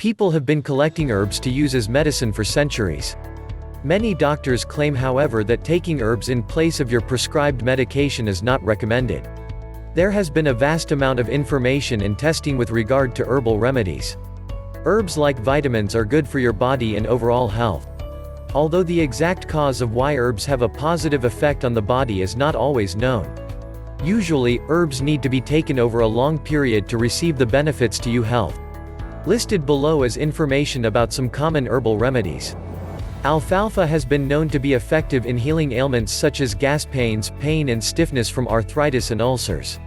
People have been collecting herbs to use as medicine for centuries. Many doctors claim, however, that taking herbs in place of your prescribed medication is not recommended. There has been a vast amount of information and testing with regard to herbal remedies. Herbs like vitamins are good for your body and overall health. Although the exact cause of why herbs have a positive effect on the body is not always known. Usually, herbs need to be taken over a long period to receive the benefits to your health. Listed below is information about some common herbal remedies. Alfalfa has been known to be effective in healing ailments such as gas pains, pain and stiffness from arthritis and ulcers.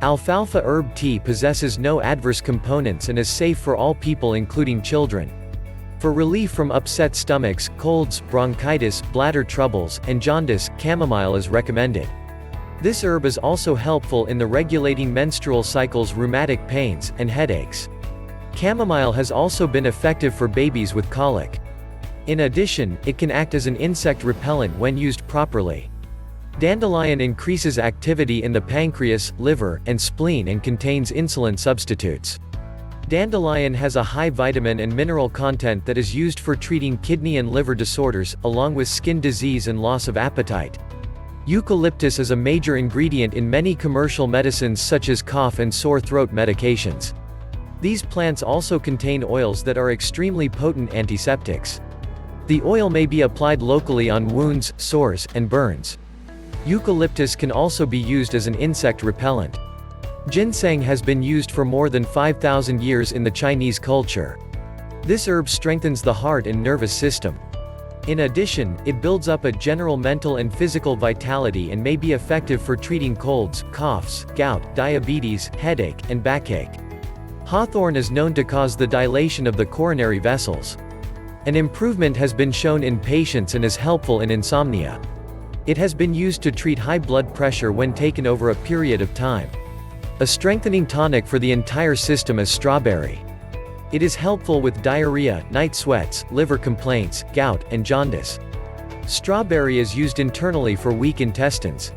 Alfalfa herb tea possesses no adverse components and is safe for all people including children. For relief from upset stomachs, colds, bronchitis, bladder troubles, and jaundice, chamomile is recommended. This herb is also helpful in the regulating menstrual cycles, rheumatic pains, and headaches. Chamomile has also been effective for babies with colic. In addition, it can act as an insect repellent when used properly. Dandelion increases activity in the pancreas, liver, and spleen and contains insulin substitutes. Dandelion has a high vitamin and mineral content that is used for treating kidney and liver disorders, along with skin disease and loss of appetite. Eucalyptus is a major ingredient in many commercial medicines such as cough and sore throat medications. These plants also contain oils that are extremely potent antiseptics. The oil may be applied locally on wounds, sores, and burns. Eucalyptus can also be used as an insect repellent. Ginseng has been used for more than 5,000 years in the Chinese culture. This herb strengthens the heart and nervous system. In addition, it builds up a general mental and physical vitality and may be effective for treating colds, coughs, gout, diabetes, headache, and backache. Hawthorn is known to cause the dilation of the coronary vessels. An improvement has been shown in patients and is helpful in insomnia. It has been used to treat high blood pressure when taken over a period of time. A strengthening tonic for the entire system is strawberry. It is helpful with diarrhea, night sweats, liver complaints, gout, and jaundice. Strawberry is used internally for weak intestines.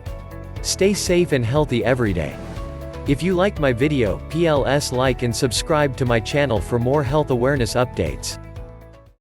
Stay safe and healthy every day. If you like my video, please like and subscribe to my channel for more health awareness updates.